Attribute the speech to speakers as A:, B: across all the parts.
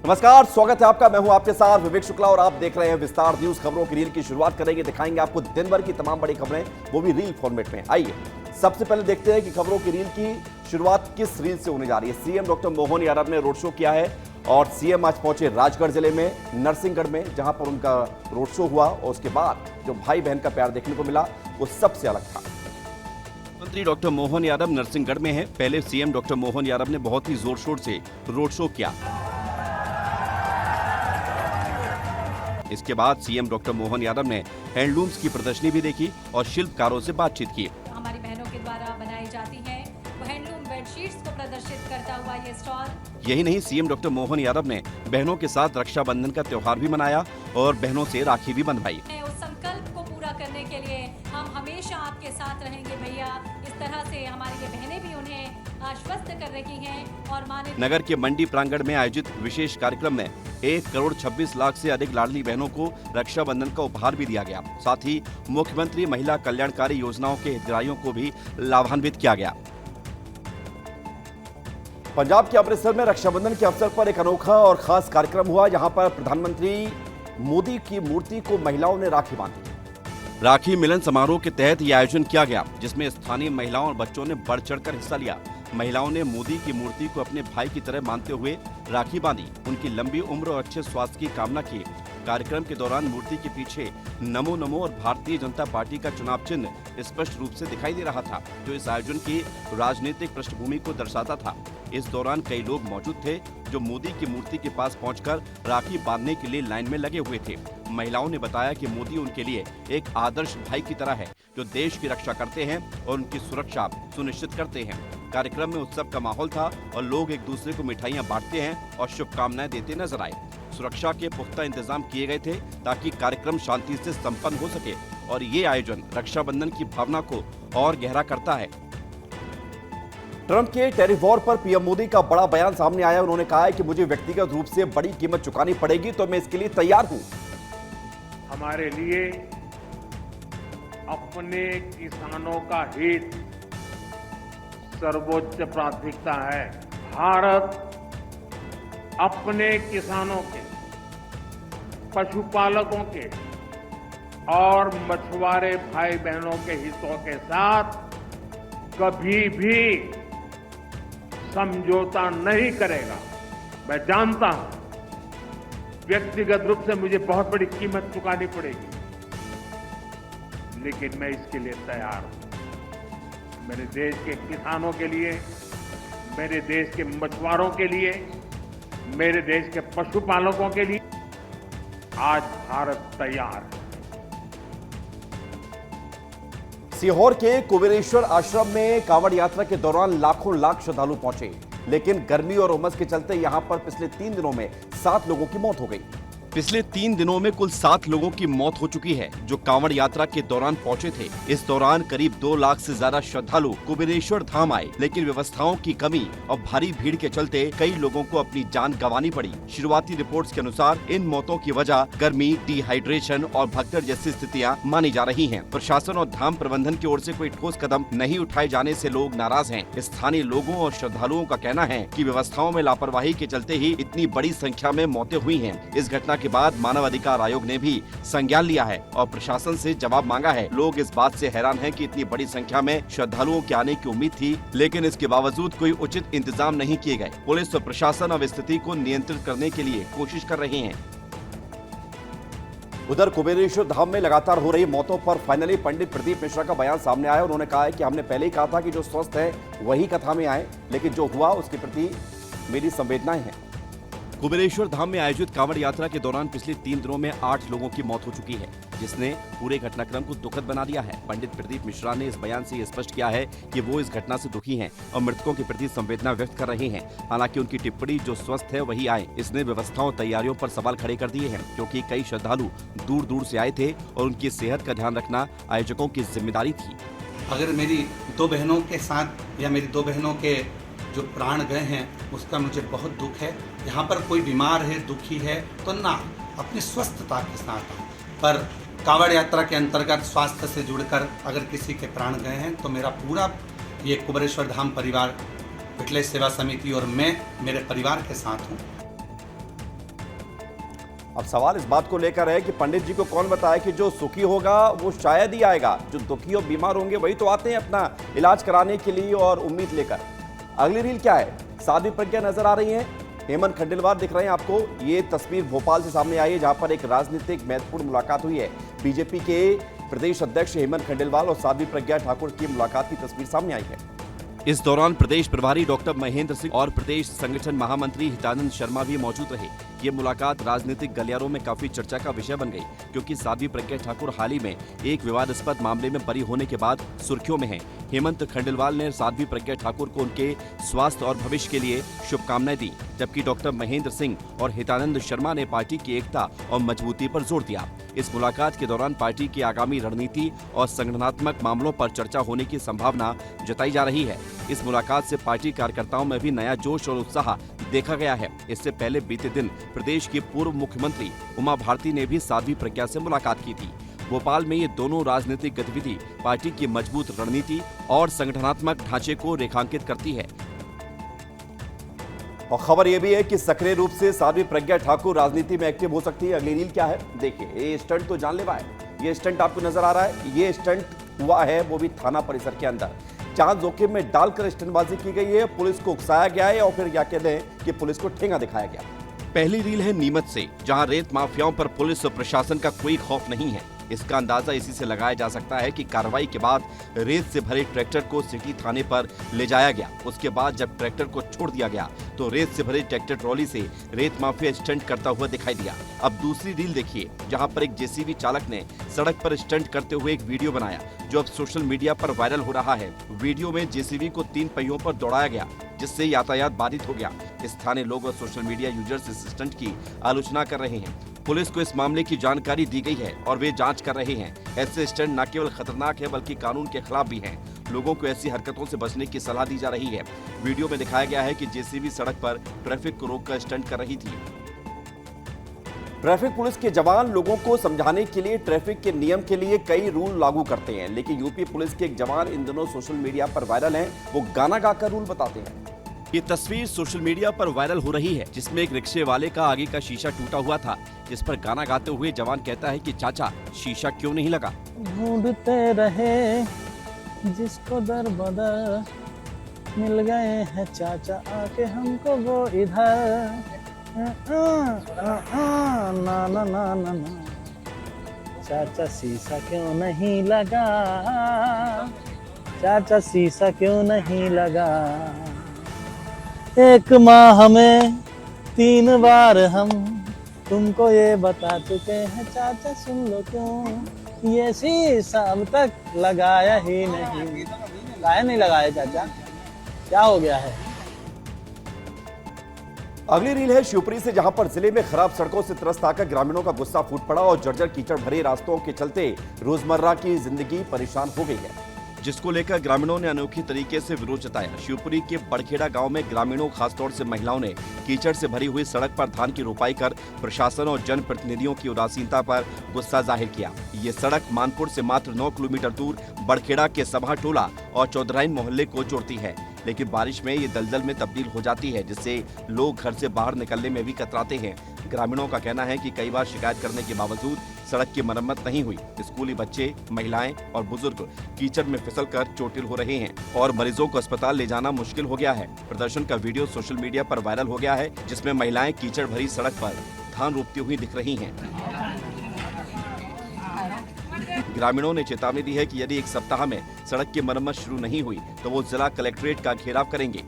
A: नमस्कार, स्वागत है आपका। मैं हूं आपके साथ विवेक शुक्ला और आप देख रहे हैं विस्तार न्यूज। खबरों की रील की शुरुआत करेंगे, दिखाएंगे आपको दिन भर की तमाम बड़ी खबरें, वो भी रील फॉर्मेट में। आइए सबसे पहले देखते हैं कि खबरों की रील की शुरुआत किस रील से होने जा रही है। सीएम डॉक्टर मोहन यादव ने रोड शो किया है और सीएम आज पहुंचे राजगढ़ जिले में नरसिंहगढ़ में, जहां पर उनका रोड शो हुआ और उसके बाद जो भाई बहन का प्यार देखने को मिला वो सबसे अलग था। मंत्री डॉक्टर मोहन यादव नरसिंहगढ़ में है। पहले सीएम डॉक्टर मोहन यादव ने बहुत ही जोर शोर से रोड शो किया। इसके बाद सीएम डॉक्टर मोहन यादव ने हैंडलूम्स की प्रदर्शनी भी देखी और शिल्पकारों से बातचीत की।
B: हमारी बहनों के द्वारा बनाई जाती है वो हैंडलूम बेडशीट्स को प्रदर्शित करता हुआ ये स्टॉल।
A: यही नहीं, सीएम डॉक्टर मोहन यादव ने बहनों के साथ रक्षाबंधन का त्योहार भी मनाया और बहनों से राखी भी बंधवाई।
B: उस संकल्प को पूरा करने के लिए हम हमेशा आपके साथ रहेंगे भैया। इस तरह से हमारी ये बहनें भी उन्हें आश्वस्त कर रही हैं और माने। नगर के मंडी प्रांगण में आयोजित विशेष कार्यक्रम में 1,26,00,000 से अधिक लाडली बहनों को रक्षाबंधन का उपहार भी दिया गया। साथ ही मुख्यमंत्री महिला कल्याणकारी योजनाओं के हितग्राहियों को भी लाभान्वित किया गया। पंजाब के अमृतसर में रक्षाबंधन के अवसर पर एक अनोखा और खास कार्यक्रम हुआ, जहां पर प्रधानमंत्री मोदी की मूर्ति को महिलाओं ने राखी बांधी। राखी मिलन समारोह के तहत यह आयोजन किया गया, जिसमें स्थानीय महिलाओं और बच्चों ने बढ़ चढ़कर हिस्सा लिया। महिलाओं ने मोदी की मूर्ति को अपने भाई की तरह मानते हुए राखी बांधी, उनकी लंबी उम्र और अच्छे स्वास्थ्य की कामना की। कार्यक्रम के दौरान मूर्ति के पीछे नमो नमो और भारतीय जनता पार्टी का चुनाव चिन्ह स्पष्ट रूप से दिखाई दे रहा था, जो इस आयोजन की राजनीतिक पृष्ठभूमि को दर्शाता था। इस दौरान कई लोग मौजूद थे जो मोदी की मूर्ति के पास पहुंचकर राखी बांधने के लिए लाइन में लगे हुए थे। महिलाओं ने बताया कि मोदी उनके लिए एक आदर्श भाई की तरह है, जो देश की रक्षा करते हैं और उनकी सुरक्षा सुनिश्चित करते हैं। कार्यक्रम में उत्सव का माहौल था और लोग एक दूसरे को मिठाइयां बांटते हैं और शुभकामनाएं देते नजर आए। सुरक्षा के पुख्ता इंतजाम किए गए थे ताकि कार्यक्रम शांति से संपन्न हो सके और ये आयोजन रक्षाबंधन की भावना को और गहरा करता है। ट्रंप के टैरिफ वॉर पर पीएम मोदी का बड़ा बयान सामने आया। उन्होंने कहा है कि मुझे व्यक्तिगत रूप से बड़ी कीमत चुकानी पड़ेगी तो मैं इसके लिए तैयार हूं।
C: हमारे लिए अपने किसानों का हित सर्वोच्च प्राथमिकता है। भारत अपने किसानों के, पशुपालकों के और मछुआरे भाई बहनों के हितों के साथ कभी भी समझौता नहीं करेगा। मैं जानता हूं व्यक्तिगत रूप से मुझे बहुत बड़ी कीमत चुकानी पड़ेगी, लेकिन मैं इसके लिए तैयार हूं। मेरे देश के किसानों के लिए, मेरे देश के मछुआरों के लिए, मेरे देश के पशुपालकों के लिए आज भारत तैयार है।
A: सीहोर के कुबेरेश्वर आश्रम में कांवड़ यात्रा के दौरान लाख श्रद्धालु पहुंचे, लेकिन गर्मी और उमस के चलते यहां पर पिछले 3 दिनों में 7 लोगों की मौत हो गई। पिछले 3 दिनों में कुल 7 लोगों की मौत हो चुकी है, जो कांवड़ यात्रा के दौरान पहुंचे थे। इस दौरान करीब 2 लाख से ज्यादा श्रद्धालु कुबेरेश्वर धाम आए, लेकिन व्यवस्थाओं की कमी और भारी भीड़ के चलते कई लोगों को अपनी जान गंवानी पड़ी। शुरुआती रिपोर्ट्स के अनुसार इन मौतों की वजह गर्मी, डिहाइड्रेशन और भगदड़ जैसी स्थितियां मानी जा रही हैं। प्रशासन और धाम प्रबंधन की ओर से कोई ठोस कदम नहीं उठाए जाने से लोग नाराज हैं। स्थानीय लोगों और श्रद्धालुओं का कहना है कि व्यवस्थाओं में लापरवाही के चलते ही इतनी बड़ी संख्या में मौतें हुई हैं। इस घटना के बाद मानव अधिकार आयोग ने भी संज्ञान लिया है और प्रशासन से जवाब मांगा है। लोग इस बात से हैरान हैं कि इतनी बड़ी संख्या में श्रद्धालुओं के आने की उम्मीद थी, लेकिन इसके बावजूद कोई उचित इंतजाम नहीं किए गए। पुलिस और प्रशासन अब स्थिति को नियंत्रित करने के लिए कोशिश कर रहे हैं। उधर कुबेरेश्वर धाम में लगातार हो रही मौतों पर फाइनली पंडित प्रदीप मिश्रा का बयान सामने आया। उन्होंने कहा है कि हमने पहले ही कहा था कि जो स्वस्थ है वही कथा में आए, लेकिन जो हुआ उसके प्रति मेरी संवेदनाएं हैं। कुबेरेश्वर धाम में आयोजित कांवड़ यात्रा के दौरान पिछले 3 दिनों में 8 लोगों की मौत हो चुकी है, जिसने पूरे घटनाक्रम को दुखद बना दिया है। पंडित प्रदीप मिश्रा ने इस बयान से स्पष्ट किया है कि वो इस घटना से दुखी हैं और मृतकों के प्रति संवेदना व्यक्त कर रहे हैं। हालांकि उनकी टिप्पणी जो स्वस्थ है वही आए, इसने व्यवस्थाओं तैयारियों पर सवाल खड़े कर दिए हैं, क्योंकि कई श्रद्धालु दूर दूर से आए थे और उनकी सेहत का ध्यान रखना आयोजकों की जिम्मेदारी थी।
D: अगर मेरी 2 बहनों के साथ या मेरी 2 बहनों के जो प्राण गए हैं उसका मुझे बहुत दुख है। यहाँ पर कोई बीमार है, दुखी है तो ना अपनी स्वस्थता के साथ, पर कांवड़ यात्रा के अंतर्गत स्वास्थ्य से जुड़कर अगर किसी के प्राण गए हैं तो मेरा पूरा ये कुबेरेश्वर धाम परिवार, विठलेश सेवा समिति और मैं मेरे परिवार के साथ हूँ।
A: अब सवाल इस बात को लेकर है कि पंडित जी को कौन बताए कि जो सुखी होगा वो शायद ही आएगा, जो दुखी और बीमार होंगे वही तो आते हैं अपना इलाज कराने के लिए और उम्मीद लेकर। अगली रील क्या है? साध्वी प्रज्ञा नजर आ रही है, हेमंत खंडेलवाल दिख रहे हैं आपको। ये तस्वीर भोपाल से सामने आई है जहां पर एक राजनीतिक महत्वपूर्ण मुलाकात हुई है। बीजेपी के प्रदेश अध्यक्ष हेमंत खंडेलवाल और साध्वी प्रज्ञा ठाकुर की मुलाकात की तस्वीर सामने आई है।
B: इस दौरान प्रदेश प्रभारी डॉक्टर महेंद्र सिंह और प्रदेश संगठन महामंत्री हितानंद शर्मा भी मौजूद रहे। ये मुलाकात राजनीतिक गलियारों में काफी चर्चा का विषय बन गई, क्योंकि साध्वी प्रज्ञा ठाकुर हाल ही में एक विवादास्पद मामले में बरी होने के बाद सुर्खियों में हैं। हेमंत खंडेलवाल ने साध्वी प्रज्ञा ठाकुर को उनके स्वास्थ्य और भविष्य के लिए शुभकामनाएं दी, जबकि डॉक्टर महेंद्र सिंह और हितानंद शर्मा ने पार्टी की एकता और मजबूती पर जोर दिया। इस मुलाकात के दौरान पार्टी की आगामी रणनीति और संगठनात्मक मामलों पर चर्चा होने की संभावना जताई जा रही है। इस मुलाकात से पार्टी कार्यकर्ताओं में भी नया जोश और उत्साह देखा गया है। इससे पहले बीते दिन प्रदेश की पूर्व मुख्यमंत्री उमा भारती ने भी साध्वी प्रज्ञा से मुलाकात की थी। भोपाल में ये दोनों राजनीतिक गतिविधि पार्टी की मजबूत रणनीति और संगठनात्मक ढांचे को रेखांकित करती है।
A: और खबर यह भी है कि सक्रिय रूप से साध्वी प्रज्ञा ठाकुर राजनीति में एक्टिव हो सकती है। अगली रील क्या है? देखिए, ये स्टंट तो जानलेवा है। ये स्टंट आपको नजर आ रहा है, ये स्टंट हुआ है वो भी थाना परिसर के अंदर। जान जोखिम में डालकर स्टंटबाजी की गई है, पुलिस को उकसाया गया है और फिर क्या कहते हैं कि पुलिस को ठेंगा दिखाया गया।
B: पहली रील है नीमच से, जहां रेत माफियाओं पर पुलिस और प्रशासन का कोई खौफ नहीं है। इसका अंदाजा इसी से लगाया जा सकता है कि कार्रवाई के बाद रेत से भरे ट्रैक्टर को सिटी थाने पर ले जाया गया। उसके बाद जब ट्रैक्टर को छोड़ दिया गया तो रेत से भरे ट्रैक्टर ट्रॉली से रेत माफिया स्टंट करता हुआ दिखाई दिया। अब दूसरी रील देखिए, जहां पर एक जेसीबी चालक ने सड़क पर स्टंट करते हुए एक वीडियो बनाया, जो अब सोशल मीडिया पर वायरल हो रहा है। वीडियो में जेसीबी को 3 पहियों पर दौड़ाया गया, जिससे यातायात बाधित हो गया। स्थानीय लोग और सोशल मीडिया यूजर्स इस स्टंट की आलोचना कर रहे हैं। पुलिस को इस मामले की जानकारी दी गई है और वे जांच कर रहे हैं। ऐसे स्टंट न केवल खतरनाक है बल्कि कानून के खिलाफ भी हैं। लोगों को ऐसी हरकतों से बचने की सलाह दी जा रही है। वीडियो में दिखाया गया है कि जेसीबी सड़क पर ट्रैफिक को रोककर स्टंट कर रही थी।
A: ट्रैफिक पुलिस के जवान लोगों को समझाने के लिए ट्रैफिक के नियम के लिए कई रूल लागू करते हैं, लेकिन यूपी पुलिस के एक जवान इन दिनों सोशल मीडिया पर वायरल हैं। वो गाना गाकर रूल बताते हैं।
B: ये तस्वीर सोशल मीडिया पर वायरल हो रही है, जिसमें एक रिक्शे वाले का आगे का शीशा टूटा हुआ था, जिस पर गाना गाते हुए जवान कहता है कि चाचा शीशा क्यों नहीं लगा।
E: ढूंढते रहे जिसको दर बदर, मिल गए हैं चाचा आके हमको वो इधर। ना ना ना ना ना, चाचा शीशा क्यों नहीं लगा, चाचा शीशा क्यों नहीं लगा। एक माह में 3 बार हम तुमको ये बता चुके हैं, चाचा सुन लो क्यों ये शीशा अब तक लगाया ही नहीं। काहे नहीं लगाया चाचा, क्या हो गया है?
A: अगली रील है शिवपुरी से, जहां पर जिले में खराब सड़कों से त्रस्त आकर ग्रामीणों का गुस्सा फूट पड़ा और जर्जर कीचड़ भरे रास्तों के चलते रोजमर्रा की जिंदगी परेशान हो गई है,
B: जिसको लेकर ग्रामीणों ने अनोखी तरीके से विरोध जताया। शिवपुरी के बड़खेड़ा गांव में ग्रामीणों, खासतौर से महिलाओं ने कीचड़ से भरी हुई सड़क पर धान की रोपाई कर प्रशासन और जनप्रतिनिधियों की उदासीनता पर गुस्सा जाहिर किया। ये सड़क मानपुर से मात्र 9 किलोमीटर दूर बड़खेड़ा के सभा टोला और चौधराइन मोहल्ले को जोड़ती है, लेकिन बारिश में ये दलदल में तब्दील हो जाती है, जिससे लोग घर से बाहर निकलने में भी कतराते हैं। ग्रामीणों का कहना है कि कई बार शिकायत करने के बावजूद सड़क की मरम्मत नहीं हुई। स्कूली बच्चे, महिलाएं और बुजुर्ग कीचड़ में फिसलकर चोटिल हो रहे हैं और मरीजों को अस्पताल ले जाना मुश्किल हो गया है। प्रदर्शन का वीडियो सोशल मीडिया पर वायरल हो गया है, जिसमें महिलाएं कीचड़ भरी सड़क पर धान रोपती हुई दिख रही हैं। ग्रामीणों ने चेतावनी दी है कि यदि 1 सप्ताह में सड़क की मरम्मत शुरू नहीं हुई तो वो जिला कलेक्ट्रेट का घेराव करेंगे।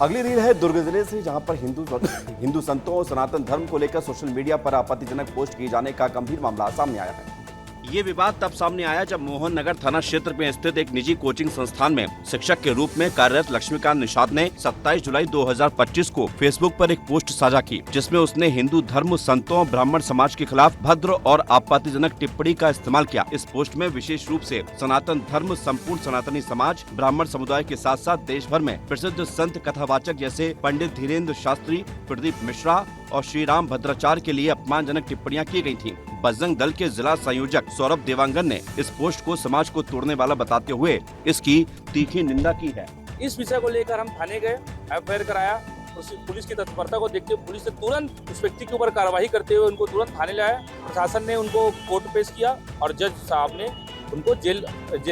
A: अगली रील है दुर्ग जिले से, जहां पर हिंदू संतों और सनातन धर्म को लेकर सोशल मीडिया पर आपत्तिजनक पोस्ट किए जाने का गंभीर मामला सामने आया है।
B: ये विवाद तब सामने आया जब मोहन नगर थाना क्षेत्र में स्थित एक निजी कोचिंग संस्थान में शिक्षक के रूप में कार्यरत लक्ष्मीकांत निषाद ने 27 जुलाई 2025 को फेसबुक पर एक पोस्ट साझा की, जिसमें उसने हिंदू धर्म, संतों और ब्राह्मण समाज के खिलाफ भद्र और आपत्तिजनक टिप्पणी का इस्तेमाल किया। इस पोस्ट में विशेष रूप से सनातन धर्म, संपूर्ण सनातनी समाज, ब्राह्मण समुदाय के साथ साथ देश भर में प्रसिद्ध संत कथावाचक जैसे पंडित धीरेन्द्र शास्त्री, प्रदीप मिश्रा और श्री राम भद्राचार्य के लिए अपमानजनक टिप्पणियां की गई थीं। बजरंग दल के जिला संयोजक सौरभ देवांगन ने इस पोस्ट को समाज को तोड़ने वाला बताते हुए इसकी तीखी निंदा की है।
F: इस विषय को लेकर हम थाने गए, एफआईआर कराया पुलिस की तत्परता को देखते हुए पुलिस ने तुरंत उस व्यक्ति के ऊपर कार्रवाई करते हुए उनको तुरंत थाने लाया। प्रशासन ने उनको कोर्ट पेश किया और जज साहब ने उनको जेल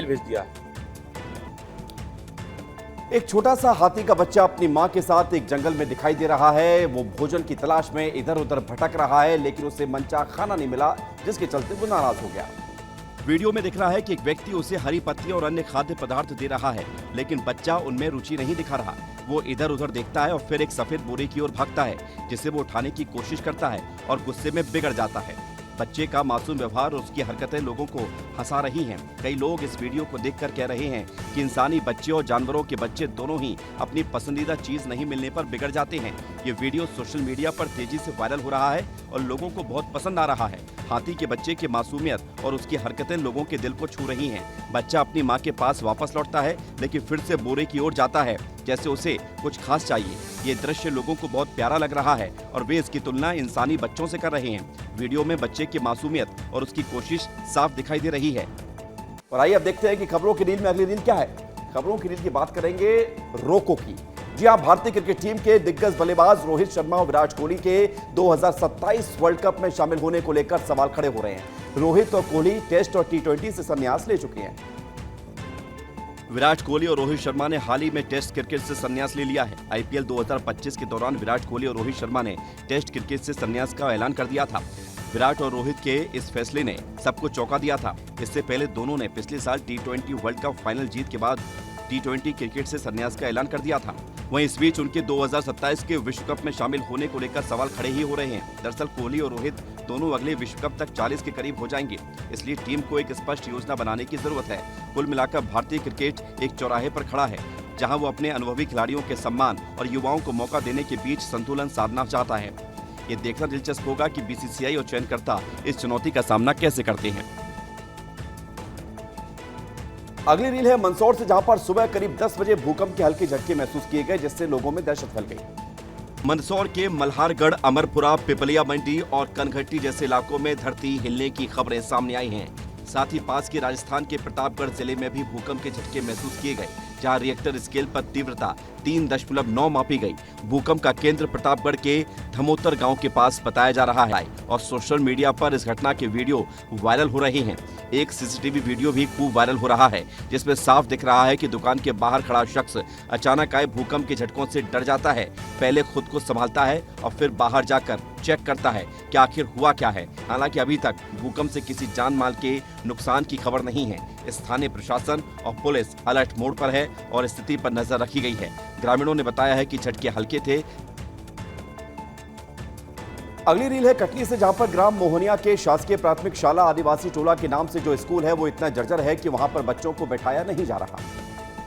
F: भेज दिया।
A: एक छोटा सा हाथी का बच्चा अपनी मां के साथ एक जंगल में दिखाई दे रहा है। वो भोजन की तलाश में इधर उधर भटक रहा है, लेकिन उसे मनचाहा खाना नहीं मिला, जिसके चलते वो नाराज हो गया।
B: वीडियो में दिख रहा है कि एक व्यक्ति उसे हरी पत्तियां और अन्य खाद्य पदार्थ दे रहा है, लेकिन बच्चा उनमें रुचि नहीं दिखा रहा। वो इधर उधर देखता है और फिर एक सफेद बोरे की ओर भागता है, जिसे वो उठाने की कोशिश करता है और गुस्से में बिगड़ जाता है। बच्चे का मासूम व्यवहार और उसकी हरकतें लोगों को हंसा रही हैं। कई लोग इस वीडियो को देखकर कह रहे हैं कि इंसानी बच्चे और जानवरों के बच्चे दोनों ही अपनी पसंदीदा चीज नहीं मिलने पर बिगड़ जाते हैं। ये वीडियो सोशल मीडिया पर तेजी से वायरल हो रहा है और लोगों को बहुत पसंद आ रहा है। हाथी के बच्चे की मासूमियत और उसकी हरकतें लोगों के दिल को छू रही हैं। बच्चा अपनी मां के पास वापस लौटता है, लेकिन फिर से बोरे की ओर जाता है, जैसे उसे कुछ खास चाहिए। ये दृश्य लोगों को बहुत प्यारा लग रहा है और वे इसकी तुलना इंसानी बच्चों से कर रहे हैं। वीडियो में बच्चे की मासूमियत और उसकी कोशिश साफ दिखाई दे रही है।
A: और आइए अब देखते हैं कि खबरों की रील में अगली रील क्या है। खबरों की रील की बात करेंगे रोको की। जी हां, भारतीय क्रिकेट टीम के दिग्गज बल्लेबाज रोहित शर्मा और विराट कोहली के 2027 वर्ल्ड कप में शामिल होने को लेकर सवाल खड़े हो रहे हैं। रोहित और कोहली टेस्ट और T20 से संन्यास ले चुके हैं।
B: विराट कोहली और रोहित शर्मा ने हाल ही में टेस्ट क्रिकेट से संन्यास ले लिया है। IPL 2025 के दौरान विराट कोहली और रोहित शर्मा ने टेस्ट क्रिकेट से संन्यास का ऐलान कर दिया था। विराट और रोहित के इस फैसले ने सबको चौंका दिया था। इससे पहले दोनों ने पिछले साल T20 वर्ल्ड कप फाइनल जीत के बाद T20 क्रिकेट से संन्यास का ऐलान कर दिया था। वहीं इस बीच उनके 2027 के विश्व कप में शामिल होने को लेकर सवाल खड़े ही हो रहे हैं। दरअसल कोहली और रोहित दोनों अगले विश्व कप तक 40 के करीब हो जाएंगे, इसलिए टीम को एक स्पष्ट योजना बनाने की जरूरत है। कुल मिलाकर भारतीय क्रिकेट एक चौराहे पर खड़ा है, जहां वो अपने अनुभवी खिलाड़ियों के सम्मान और युवाओं को मौका देने के बीच संतुलन साधना चाहता है। ये देखना दिलचस्प होगा कि BCCI और चयनकर्ता इस चुनौती का सामना कैसे करते हैं।
A: अगली रील है मंदसौर से, जहां पर सुबह करीब 10 बजे भूकंप के हल्के झटके महसूस किए गए, जिससे लोगों में दहशत फैल गई।
B: मंदसौर के मल्हारगढ़, अमरपुरा, पिपलिया मंडी और कनघट्टी जैसे इलाकों में धरती हिलने की खबरें सामने आई हैं। साथ ही पास के राजस्थान के प्रतापगढ़ जिले में भी भूकंप के झटके महसूस किए गए, जहां रिएक्टर स्केल पर तीव्रता 3.9 मापी गई। भूकंप का केंद्र प्रतापगढ़ के धमोतर गांव के पास बताया जा रहा है और सोशल मीडिया पर इस घटना के वीडियो वायरल हो रहे हैं। एक CCTV वीडियो भी खूब वायरल हो रहा है, जिसमें साफ दिख रहा है कि दुकान के बाहर खड़ा शख्स अचानक आए भूकंप के झटकों से डर जाता है। पहले खुद को संभालता है और फिर बाहर जाकर चेक करता है कि आखिर हुआ क्या है। हालांकि अभी तक भूकंप से किसी जान माल के नुकसान की खबर नहीं है। स्थानीय प्रशासन और पुलिस अलर्ट मोड पर है और स्थिति पर नजर रखी गई है। ग्रामीणों ने बताया है कि झटके हल्के थे।
A: अगली रील है कटनी से, जहां पर ग्राम मोहनिया के शासकीय प्राथमिक शाला आदिवासी टोला के नाम से जो स्कूल है वो इतना जर्जर है कि वहां पर बच्चों को बैठाया नहीं जा रहा।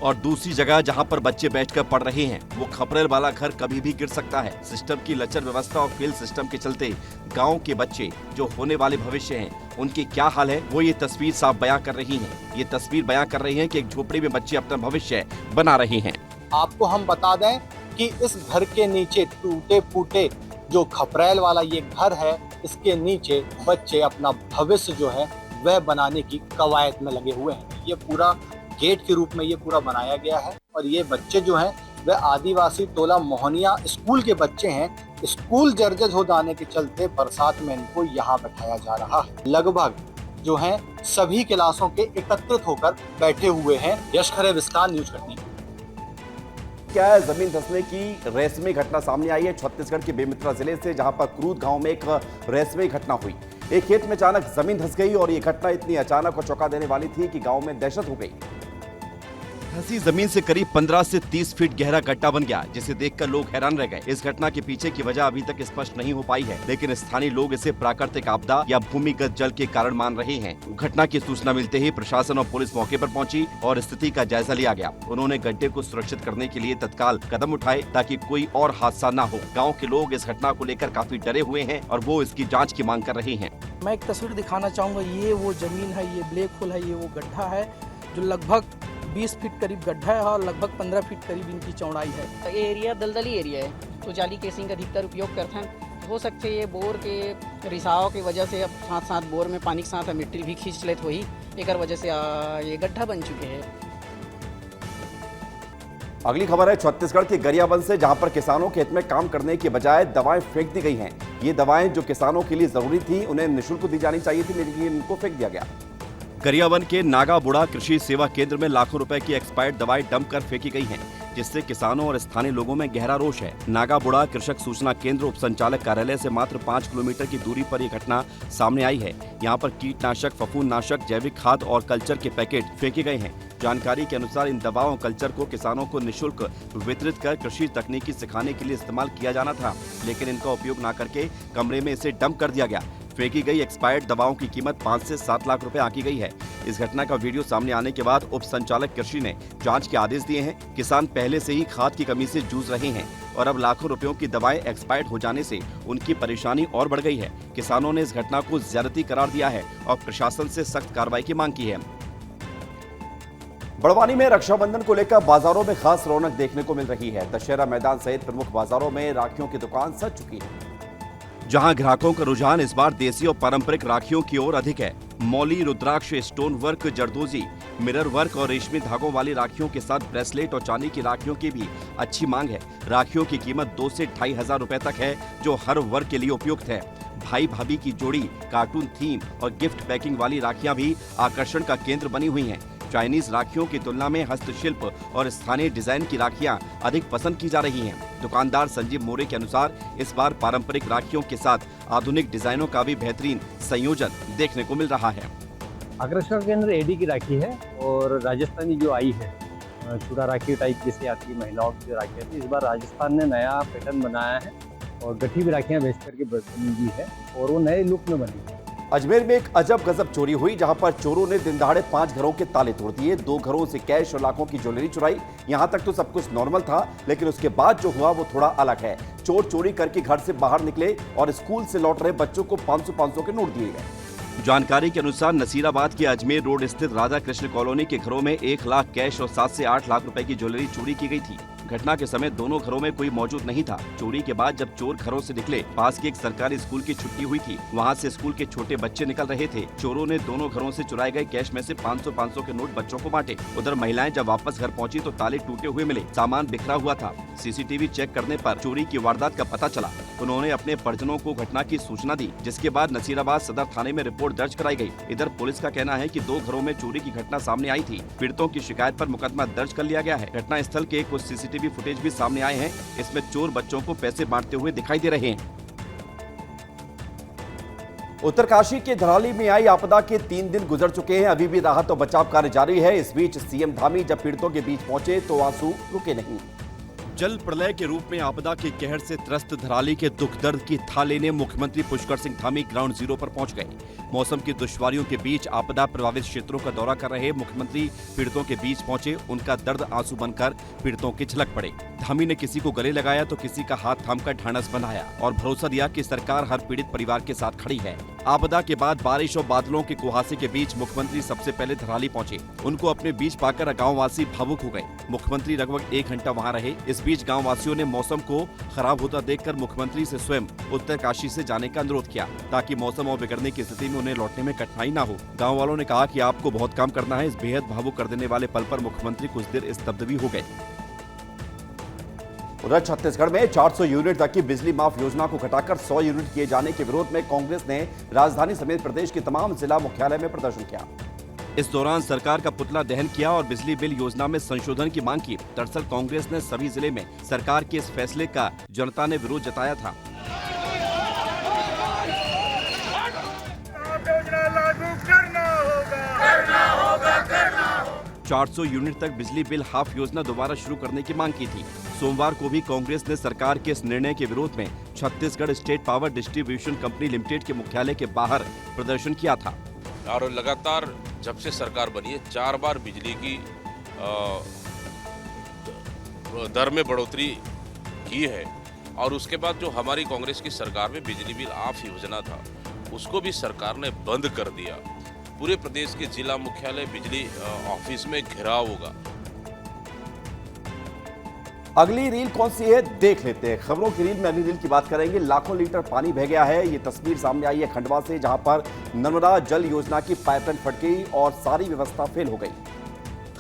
B: और दूसरी जगह जहां पर बच्चे बैठकर पढ़ रहे हैं, वो खपरेल वाला घर कभी भी गिर सकता है। सिस्टम की लचर व्यवस्था और फेल सिस्टम के चलते गांव के बच्चे जो होने वाले भविष्य हैं, उनकी क्या हाल है, वो ये तस्वीर साफ बयां कर रही है। ये तस्वीर बयां कर रही है कि एक झोपड़ी में बच्चे अपना भविष्य बना रहे हैं।
G: आपको हम बता दें कि इस घर के नीचे टूटे फूटे जो खपरेल वाला ये घर है, इसके नीचे बच्चे अपना भविष्य जो है वह बनाने की कवायद में लगे हुए हैं। ये पूरा गेट के रूप में ये पूरा बनाया गया है और ये बच्चे जो हैं वह आदिवासी टोला मोहनिया स्कूल के बच्चे हैं। स्कूल जर्जर हो जाने के चलते बरसात में इनको यहाँ बैठाया जा रहा है। लगभग जो हैं सभी क्लासों के एकत्रित होकर बैठे हुए हैं। यश खरे, विस्तार न्यूज कटनी।
A: क्या है, जमीन धंसने की रहस्यमयी घटना सामने आई है छत्तीसगढ़ के बेमित्रा जिले से, जहां पर क्रूद गांव में एक रहस्यमयी घटना हुई। एक खेत में अचानक जमीन धंस गई और ये घटना इतनी अचानक और चौंका देने वाली थी कि गांव में दहशत हो गई।
B: धंसी जमीन से करीब 15 से 30 फीट गहरा गड्ढा बन गया, जिसे देखकर लोग हैरान रह गए। इस घटना के पीछे की वजह अभी तक स्पष्ट नहीं हो पाई है, लेकिन स्थानीय लोग इसे प्राकृतिक आपदा या भूमिगत जल के कारण मान रहे हैं। घटना की सूचना मिलते ही प्रशासन और पुलिस मौके पर पहुंची और स्थिति का जायजा लिया गया। उन्होंने गड्ढे को सुरक्षित करने के लिए तत्काल कदम उठाए ताकि कोई और हादसा न हो। गाँव के लोग इस घटना को लेकर काफी डरे हुए हैं और वो इसकी जाँच की मांग कर रहे हैं।
H: मैं एक तस्वीर दिखाना चाहूँगा। ये वो जमीन है, ये ब्लैक होल है, ये वो गड्ढा है जो लगभग 20 फीट करीब गड्ढा है और लगभग 15 फीट करीब इनकी चौड़ाई है।
I: ये एरिया दलदली एरिया है, तो जाली केसिंग का अधिकतर उपयोग करते हैं। हो सकते हैं ये बोर के रिसाव की वजह से अब साथ साथ बोर में पानी के साथ मिट्टी भी खींच लेते हुई एक वजह से ये गड्ढा बन चुके हैं।
A: अगली खबर है छत्तीसगढ़ के गरियाबंद से, जहां पर किसानों के हित में काम करने के बजाय दवाएं फेंक दी गई हैं। ये दवाएं जो किसानों के लिए जरूरी थी, उन्हें निःशुल्क दी जानी चाहिए थी, लेकिन इनको फेंक दिया गया।
B: गरियाबंद के नागाबुड़ा कृषि सेवा केंद्र में लाखों रुपए की एक्सपायर्ड दवाएं डंप कर फेंकी गई हैं, जिससे किसानों और स्थानीय लोगों में गहरा रोष है। नागाबुड़ा कृषक सूचना केंद्र उप संचालक कार्यालय से मात्र 5 किलोमीटर की दूरी पर यह घटना सामने आई है। यहाँ पर कीटनाशक, फफूंदनाशक, जैविक खाद और कल्चर के पैकेट फेंके गए हैं। जानकारी के अनुसार इन दवाओं कल्चर को किसानों को निःशुल्क वितरित कर कृषि तकनीकी सिखाने के लिए इस्तेमाल किया जाना था, लेकिन इनका उपयोग न करके कमरे में इसे डंप कर दिया गया। फेंकी गई एक्सपायर्ड दवाओं की कीमत 5 से 7 लाख रुपए आंकी गई है। इस घटना का वीडियो सामने आने के बाद उप संचालक कृषि ने जांच के आदेश दिए हैं। किसान पहले से ही खाद की कमी से जूझ रहे हैं और अब लाखों रुपयों की दवाएं एक्सपायर्ड हो जाने से उनकी परेशानी और बढ़ गई है। किसानों ने इस घटना को ज्यादती करार दिया है और प्रशासन से सख्त कार्रवाई की मांग की है।
A: बड़वानी में रक्षाबंधन को लेकर बाजारों में खास रौनक देखने को मिल रही है। दशहरा मैदान सहित प्रमुख बाजारों में राखियों की दुकान सज चुकी है।
B: जहां ग्राहकों का रुझान इस बार देसी और पारंपरिक राखियों की ओर अधिक है। मौली, रुद्राक्ष, स्टोन वर्क, जरदोजी, मिरर वर्क और रेशमी धागों वाली राखियों के साथ ब्रेसलेट और चांदी की राखियों की भी अच्छी मांग है। राखियों की कीमत 2 से 2,500 रुपए तक है, जो हर वर्ग के लिए उपयुक्त है। भाई भाभी की जोड़ी, कार्टून थीम और गिफ्ट पैकिंग वाली राखियां भी आकर्षण का केंद्र बनी हुई हैं। चाइनीज राखियों की तुलना में हस्तशिल्प और स्थानीय डिजाइन की राखियां अधिक पसंद की जा रही हैं। दुकानदार संजीव मोरे के अनुसार इस बार पारंपरिक राखियों के साथ आधुनिक डिजाइनों का भी बेहतरीन संयोजन देखने को मिल रहा है।
J: आकर्षण के अंदर एडी की राखी है और राजस्थानी जो आई है चूड़ा राखी टाइप जैसे आती है महिलाओं की जो राखी आती है, इस बार राजस्थान ने नया पैटर्न बनाया है और गठी भी राखियाँ बेच करके बनी हुई है और वो नए लुक में बनी है।
A: अजमेर में एक अजब गजब चोरी हुई, जहां पर चोरों ने दिन दहाड़े 5 घरों के ताले तोड़ दिए। 2 घरों से कैश और लाखों की ज्वेलरी चुराई। यहां तक तो सब कुछ नॉर्मल था, लेकिन उसके बाद जो हुआ वो थोड़ा अलग है। चोर चोरी करके घर से बाहर निकले और स्कूल से लौट रहे बच्चों को 500-500 के नोट दिए गए।
B: जानकारी के अनुसार नसीराबाद के अजमेर रोड स्थित राधा कृष्ण कॉलोनी के घरों में 1 लाख कैश और 7 से 8 लाख रुपए की ज्वेलरी चोरी की गई थी। घटना के समय दोनों घरों में कोई मौजूद नहीं था। चोरी के बाद जब चोर घरों से निकले, पास के एक सरकारी स्कूल की छुट्टी हुई थी, वहां से स्कूल के छोटे बच्चे निकल रहे थे। चोरों ने दोनों घरों से चुराए गए कैश में से 500-500 के नोट बच्चों को बांटे। उधर महिलाएं जब वापस घर पहुंची तो ताले टूटे हुए मिले, सामान बिखरा हुआ था। सीसीटीवी चेक करने पर चोरी की वारदात का पता चला। उन्होंने अपने परिजनों को घटना की सूचना दी, जिसके बाद नसीराबाद सदर थाने में रिपोर्ट दर्ज कराई गई। इधर पुलिस का कहना है कि 2 घरों में चोरी की घटना सामने आई थी। पीड़ितों की शिकायत पर मुकदमा दर्ज कर लिया गया है। घटना स्थल के कुछ सीसीटीवी फुटेज भी सामने आए हैं। इसमें चोर बच्चों को पैसे बांटते हुए दिखाई दे रहे हैं।
A: उत्तरकाशी के धराली में आई आपदा के 3 दिन गुजर चुके हैं। अभी भी राहत और बचाव कार्य जारी है। इस बीच सीएम धामी जब पीड़ितों के बीच पहुंचे तो आंसू रुके नहीं।
B: जल प्रलय के रूप में आपदा के कहर से त्रस्त धराली के दुख दर्द की था लेने मुख्यमंत्री पुष्कर सिंह धामी ग्राउंड जीरो पर पहुंच गए। मौसम की दुश्वारियों के बीच आपदा प्रभावित क्षेत्रों का दौरा कर रहे मुख्यमंत्री पीड़ितों के बीच पहुंचे। उनका दर्द आंसू बनकर पीड़ितों के झलक पड़े। धामी ने किसी को गले लगाया तो किसी का हाथ थामकर ढांढस बनाया और भरोसा दिया कि सरकार हर पीड़ित परिवार के साथ खड़ी है। आपदा के बाद बारिश और बादलों के कुहासे के बीच मुख्यमंत्री सबसे पहले धराली पहुंचे। उनको अपने बीच पाकर गाँव वासी भावुक हो गए। मुख्यमंत्री लगभग 1 घंटा वहाँ रहे। इस बीच गाँव वासियों ने मौसम को खराब होता देखकर मुख्यमंत्री से स्वयं उत्तरकाशी से जाने का अनुरोध किया, ताकि मौसम और बिगड़ने की स्थिति में उन्हें लौटने में कठिनाई न हो। गाँव वालों ने कहा कि आपको बहुत काम करना है। इस बेहद भावुक कर देने वाले पल पर मुख्यमंत्री कुछ देर स्तब्ध भी हो गए।
A: उधर छत्तीसगढ़ में 400 यूनिट तक की बिजली माफ योजना को घटाकर 100 यूनिट किए जाने के विरोध में कांग्रेस ने राजधानी समेत प्रदेश के तमाम जिला मुख्यालय में प्रदर्शन किया।
B: इस दौरान सरकार का पुतला दहन किया और बिजली बिल योजना में संशोधन की मांग की। दरअसल कांग्रेस ने सभी जिले में सरकार के इस फैसले का जनता ने विरोध जताया था। 400 यूनिट तक बिजली बिल हाफ योजना दोबारा शुरू करने की मांग की थी। सोमवार को भी कांग्रेस ने सरकार के इस निर्णय के विरोध में Chhattisgarh state power distribution company limited के मुख्यालय के बाहर प्रदर्शन किया था।
K: और लगातार जब से सरकार बनी है 4 बार बिजली की दर में बढ़ोतरी की है और उसके बाद जो हमारी कांग्रेस की सरकार में बिजली बिल हाफ योजना था उसको भी सरकार ने बंद कर दिया। पूरे प्रदेश के जिला मुख्यालय बिजली ऑफिस में घेराव होगा।
A: अगली रील कौन सी है देख लेते हैं। खबरों की रील में अगली रील की बात करेंगे। लाखों लीटर पानी बह गया है। ये तस्वीर सामने आई है खंडवा से, जहां पर नर्मदा जल योजना की पाइपलाइन फट गई और सारी व्यवस्था फेल हो गई।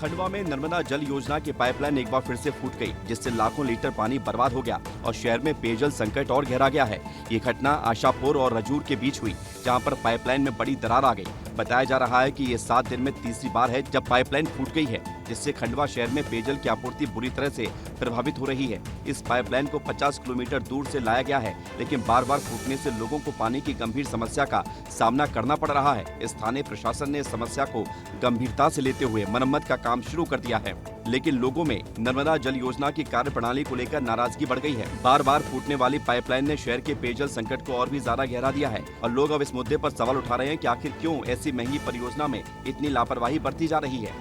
B: खंडवा में नर्मदा जल योजना की पाइपलाइन एक बार फिर से फूट गई, जिससे लाखों लीटर पानी बर्बाद हो गया और शहर में पेयजल संकट और गहरा गया है। ये घटना आशापुर और रजूर के बीच हुई, जहां पर पाइपलाइन में बड़ी दरार आ गई। बताया जा रहा है कि ये 7 दिन में तीसरी बार है जब पाइपलाइन फूट गई है, जिससे खंडवा शहर में पेयजल की आपूर्ति बुरी तरह से प्रभावित हो रही है। इस पाइपलाइन को 50 किलोमीटर दूर से लाया गया है, लेकिन बार बार फूटने से लोगों को पानी की गंभीर समस्या का सामना करना पड़ रहा है। स्थानीय प्रशासन ने इस समस्या को गंभीरता से लेते हुए मरम्मत का काम शुरू कर दिया है, लेकिन लोगों में नर्मदा जल योजना की कार्य प्रणाली को लेकर नाराजगी बढ़ गई है। बार बार फूटने वाली पाइपलाइन ने शहर के पेयजल संकट को और भी ज्यादा गहरा दिया है और लोग अब इस मुद्दे पर सवाल उठा रहे हैं कि आखिर क्यों ऐसी महंगी परियोजना में इतनी लापरवाही बरती जा रही है।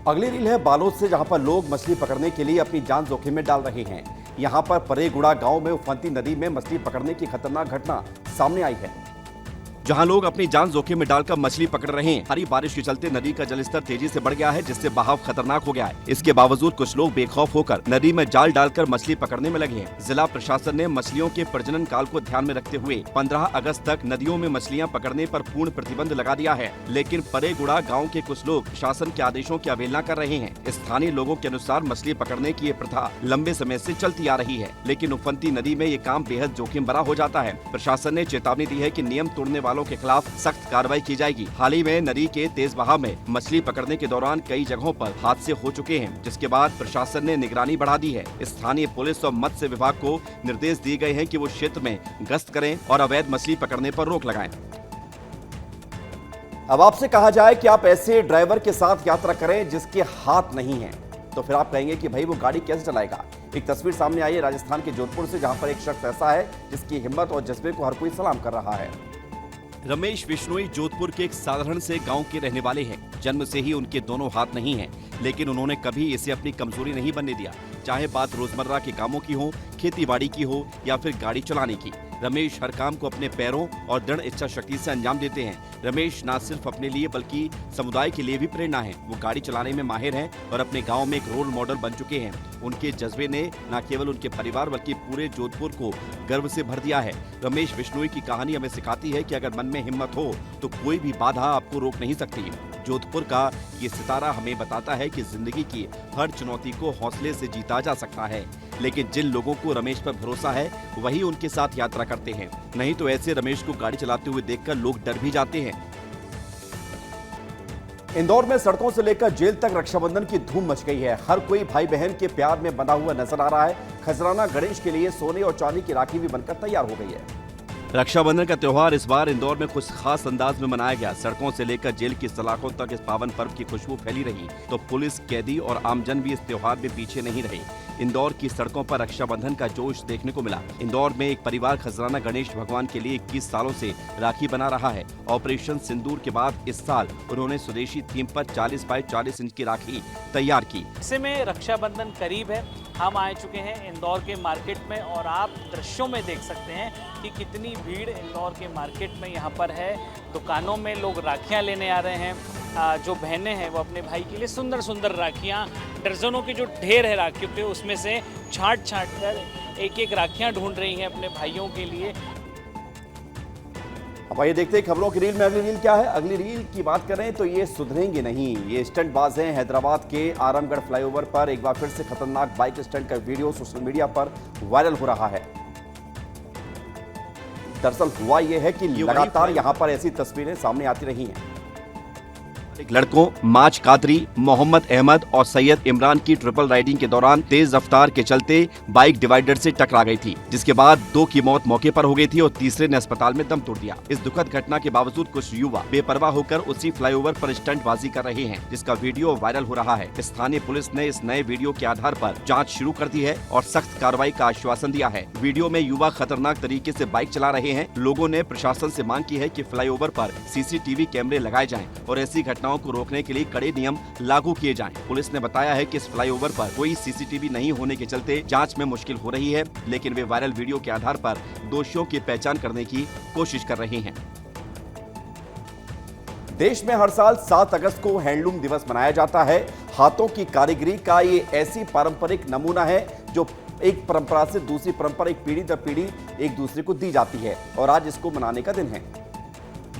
A: अगली रील है बालोद से, जहां पर लोग मछली पकड़ने के लिए अपनी जान जोखिम में डाल रहे हैं। यहां पर परेगुड़ा गांव में उफनती नदी में मछली पकड़ने की खतरनाक घटना सामने आई है,
B: जहां लोग अपनी जान जोखिम में डालकर मछली पकड़ रहे हैं। भारी बारिश के चलते नदी का जलस्तर तेजी से बढ़ गया है, जिससे बहाव खतरनाक हो गया है। इसके बावजूद कुछ लोग बेखौफ होकर नदी में जाल डालकर मछली पकड़ने में लगे हैं। जिला प्रशासन ने मछलियों के प्रजनन काल को ध्यान में रखते हुए 15 अगस्त तक नदियों में मछलियां पकड़ने पर पूर्ण प्रतिबंध लगा दिया है, लेकिन परेगुड़ा गाँव के कुछ लोग प्रशासन के आदेशों की अवहेलना कर रहे हैं। स्थानीय लोगों के अनुसार मछली पकड़ने की ये प्रथा लंबे समय से चलती आ रही है, लेकिन उफनती नदी में ये काम बेहद जोखिम भरा हो जाता है। प्रशासन ने चेतावनी दी है कि नियम तोड़ने वालों के खिलाफ कार्रवाई की जाएगी। हाल ही में नदी के तेज बहाव में मछली पकड़ने के दौरान कई जगहों पर हादसे हो चुके हैं, जिसके बाद प्रशासन ने निगरानी बढ़ा दी है। स्थानीय पुलिस और मत्स्य विभाग को निर्देश दिए गए हैं कि वो क्षेत्र में गश्त करें और अवैध मछली पकड़ने पर रोक लगाएं।
A: अब आपसे कहा जाए कि आप ऐसे ड्राइवर के साथ यात्रा करें जिसके हाथ नहीं है, तो फिर आप कहेंगे कि भाई वो गाड़ी कैसे चलाएगा। एक तस्वीर सामने आई है राजस्थान के जोधपुर से, जहां पर एक शख्स ऐसा है जिसकी हिम्मत और जज्बे को हर कोई सलाम कर रहा है।
B: रमेश बिश्नोई जोधपुर के एक साधारण से गांव के रहने वाले हैं। जन्म से ही उनके दोनों हाथ नहीं हैं, लेकिन उन्होंने कभी इसे अपनी कमजोरी नहीं बनने दिया, चाहे बात रोजमर्रा के कामों की हो, खेती बाड़ी की हो या फिर गाड़ी चलाने की। रमेश हर काम को अपने पैरों और दृढ़ इच्छा शक्ति से अंजाम देते हैं। रमेश न सिर्फ अपने लिए बल्कि समुदाय के लिए भी प्रेरणा है। वो गाड़ी चलाने में माहिर हैं और अपने गांव में एक रोल मॉडल बन चुके हैं। उनके जज्बे ने न केवल उनके परिवार बल्कि पूरे जोधपुर को गर्व से भर दिया है। रमेश बिश्नोई की कहानी हमें सिखाती है कि अगर मन में हिम्मत हो तो कोई भी बाधा आपको रोक नहीं सकती। जोधपुर का ये सितारा हमें बताता है कि जिंदगी की हर चुनौती को हौसले से जीता जा सकता है, लेकिन जिन लोगों को रमेश पर भरोसा है वही उनके साथ यात्रा करते हैं। नहीं तो ऐसे रमेश को गाड़ी चलाते हुए देखकर लोग डर भी जाते हैं।
A: इंदौर में सड़कों से लेकर जेल तक रक्षाबंधन की धूम मच गई है। हर कोई भाई बहन के प्यार में बंधा हुआ नजर आ रहा है। खजराना गणेश के लिए सोने और चांदी की राखी भी बनकर तैयार हो गई है।
B: रक्षाबंधन का त्योहार इस बार इंदौर में कुछ खास अंदाज में मनाया गया। सड़कों से लेकर जेल की सलाखों तक इस पावन पर्व की खुशबू फैली रही, तो पुलिस, कैदी और आमजन भी इस त्योहार में पीछे नहीं रहे। इंदौर की सड़कों पर रक्षाबंधन का जोश देखने को मिला। इंदौर में एक परिवार खजराना गणेश भगवान के लिए 21 सालों से राखी बना रहा है। ऑपरेशन सिंदूर के बाद इस साल उन्होंने स्वदेशी थीम पर 40 बाय 40 इंच की राखी तैयार की।
L: ऐसे में रक्षाबंधन करीब है। हम आ चुके हैं इंदौर के मार्केट में और आप दृश्यों में देख सकते हैं कि कितनी भीड़ इंदौर के मार्केट में यहाँ पर है। दुकानों में लोग राखियाँ लेने आ रहे हैं। जो बहनें हैं वो अपने भाई के लिए सुंदर सुंदर राखियाँ, दर्जनों के जो ढेर है राखियों के, उसमें से छांट कर एक एक राखियाँ ढूंढ रही हैं अपने भाइयों के लिए।
A: अब आइए देखते हैं खबरों की रील में अगली रील क्या है। अगली रील की बात करें तो ये सुधरेंगे नहीं। ये स्टंटबाज हैं। हैदराबाद के आरामगढ़ फ्लाईओवर पर एक बार फिर से खतरनाक बाइक स्टंट का वीडियो सोशल मीडिया पर वायरल हो रहा है। दरअसल हुआ यह है कि लगातार यहां पर ऐसी तस्वीरें सामने आती रही हैं।
B: लड़कों माज कादरी, मोहम्मद अहमद और सैयद इमरान की ट्रिपल राइडिंग के दौरान तेज रफ्तार के चलते बाइक डिवाइडर से टकरा गई थी, जिसके बाद 2 की मौत मौके पर हो गई थी और तीसरे ने अस्पताल में दम तोड़ दिया। इस दुखद घटना के बावजूद कुछ युवा बेपरवाह होकर उसी फ्लाईओवर पर स्टंटबाजी कर रहे हैं, जिसका वीडियो वायरल हो रहा है। स्थानीय पुलिस ने इस नए वीडियो के आधार पर जाँच शुरू कर दी है और सख्त कार्रवाई का आश्वासन दिया है। वीडियो में युवा खतरनाक तरीके से बाइक चला रहे हैं। लोगों ने प्रशासन से मांग की है कि फ्लाईओवर पर CCTV कैमरे लगाए जाएं और ऐसी घटनाओं को रोकने के लिए कड़े नियम लागू किए जाएं। पुलिस ने बताया है कि इस फ्लाईओवर पर कोई CCTV नहीं होने के चलते जांच में मुश्किल हो रही है, लेकिन वे वायरल वीडियो के आधार पर दोषियों की पहचान करने की कोशिश कर रहे हैं।
A: देश में हर साल 7 अगस्त को हैंडलूम दिवस मनाया जाता है। हाथों की कारीगरी का ये ऐसी पारंपरिक नमूना है जो एक परंपरा से दूसरी परंपरा, एक पीढ़ी दर पीढ़ी एक दूसरे को दी जाती है और आज इसको मनाने का दिन है।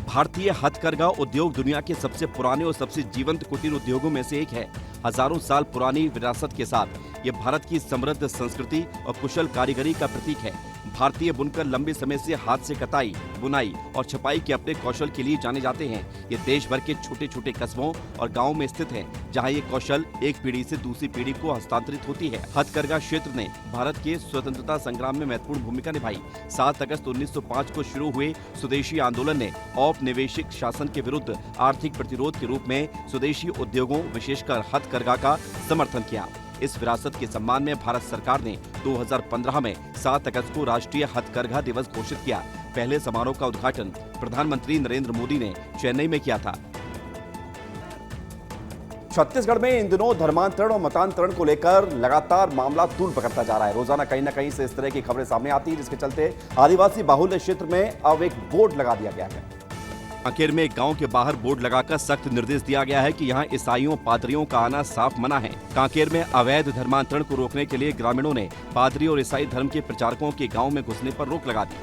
B: भारतीय हथकरघा उद्योग दुनिया के सबसे पुराने और सबसे जीवंत कुटीर उद्योगों में से एक है। हजारों साल पुरानी विरासत के साथ ये भारत की समृद्ध संस्कृति और कुशल कारीगरी का प्रतीक है। भारतीय बुनकर लंबे समय से हाथ से कताई, बुनाई और छपाई के अपने कौशल के लिए जाने जाते हैं। ये देश भर के छोटे छोटे कस्बों और गाँवों में स्थित है, जहाँ ये कौशल एक पीढ़ी से दूसरी पीढ़ी को हस्तांतरित होती है। हथकरघा क्षेत्र ने भारत के स्वतंत्रता संग्राम में महत्वपूर्ण भूमिका निभाई। 7 अगस्त 1905 को शुरू हुए स्वदेशी आंदोलन ने औपनिवेशिक शासन के विरुद्ध आर्थिक प्रतिरोध के रूप में स्वदेशी उद्योगों, विशेषकर हथकरघा का समर्थन किया। इस विरासत के सम्मान में भारत सरकार ने 2015 में 7 अगस्त को राष्ट्रीय हथकरघा दिवस घोषित किया। पहले समारोह का उद्घाटन प्रधानमंत्री नरेंद्र मोदी ने चेन्नई में किया था।
A: छत्तीसगढ़ में इन दिनों धर्मांतरण और मतांतरण को लेकर लगातार मामला तूल पकड़ता जा रहा है। रोजाना कहीं न कहीं से इस तरह की खबरें सामने आती हैं, जिसके चलते आदिवासी बाहुल्य क्षेत्र में अब एक बोर्ड लगा दिया गया है।
B: कांकेर में एक गांव के बाहर बोर्ड लगाकर सख्त निर्देश दिया गया है कि यहां ईसाइयों, पादरियों का आना साफ मना है। कांकेर में अवैध धर्मांतरण को रोकने के लिए ग्रामीणों ने पादरी और ईसाई धर्म के प्रचारकों के गांव में घुसने पर रोक लगा दी।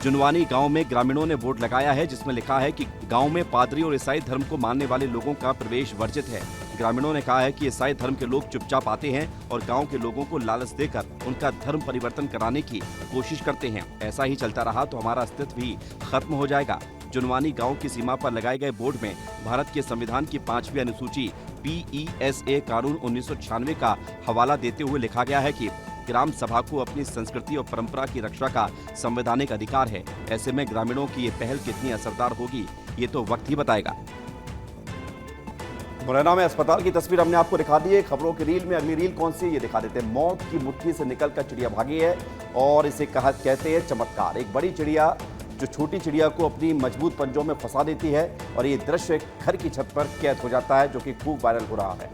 B: जुनवानी गांव में ग्रामीणों ने बोर्ड लगाया है, जिसमें लिखा है कि गांव में पादरी और ईसाई धर्म को मानने वाले लोगों का प्रवेश वर्जित है। ग्रामीणों ने कहा है कि ईसाई धर्म के लोग चुपचाप आते हैं और गांव के लोगों को लालच देकर उनका धर्म परिवर्तन कराने की कोशिश करते हैं। ऐसा ही चलता रहा तो हमारा अस्तित्व भी खत्म हो जाएगा। जुनवानी गांव की सीमा पर लगाए गए बोर्ड में भारत के संविधान की 5वीं अनुसूची PESA कानून 1996 का हवाला देते हुए लिखा गया है कि ग्राम सभा को अपनी संस्कृति और परंपरा की रक्षा का संवैधानिक अधिकार है। ऐसे में ग्रामीणों की ये पहल कितनी असरदार होगी, ये तो वक्त ही बताएगा।
A: मुरैना में अस्पताल की तस्वीर हमने आपको दिखा दी है। खबरों की रील में अगली रील कौन सी है ये दिखा देते हैं। मौत की मुट्ठी से निकलकर चिड़िया भागी है और इसे कहते हैं चमत्कार। एक बड़ी चिड़िया जो छोटी चिड़िया को अपनी मजबूत पंजों में फंसा देती है और ये दृश्य घर की छत पर कैद हो जाता है, जो कि खूब वायरल हो रहा है।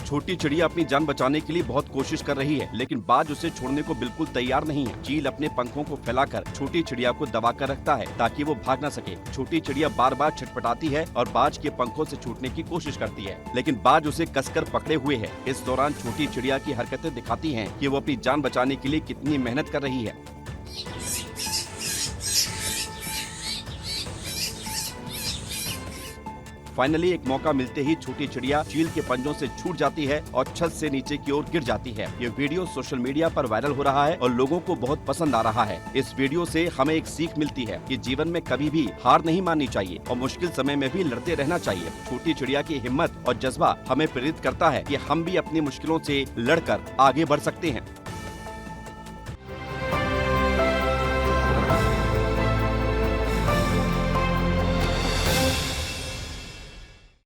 B: छोटी चिड़िया अपनी जान बचाने के लिए बहुत कोशिश कर रही है, लेकिन बाज उसे छोड़ने को बिल्कुल तैयार नहीं है। चील अपने पंखों को फैलाकर छोटी चिड़िया को दबाकर रखता है ताकि वो भाग न सके। छोटी चिड़िया बार बार छटपटाती है और बाज के पंखों से छूटने की कोशिश करती है, लेकिन बाज उसे कसकर पकड़े हुए है। इस दौरान छोटी चिड़िया की हरकतें दिखाती हैं कि वो अपनी जान बचाने के लिए कितनी मेहनत कर रही है। फाइनली एक मौका मिलते ही छोटी चिड़िया चील के पंजों से छूट जाती है और छत से नीचे की ओर गिर जाती है। ये वीडियो सोशल मीडिया पर वायरल हो रहा है और लोगों को बहुत पसंद आ रहा है। इस वीडियो से हमें एक सीख मिलती है कि जीवन में कभी भी हार नहीं माननी चाहिए और मुश्किल समय में भी लड़ते रहना चाहिए। छोटी चिड़िया की हिम्मत और जज्बा हमें प्रेरित करता है कि हम भी अपनी मुश्किलों से लड़कर आगे बढ़ सकते हैं।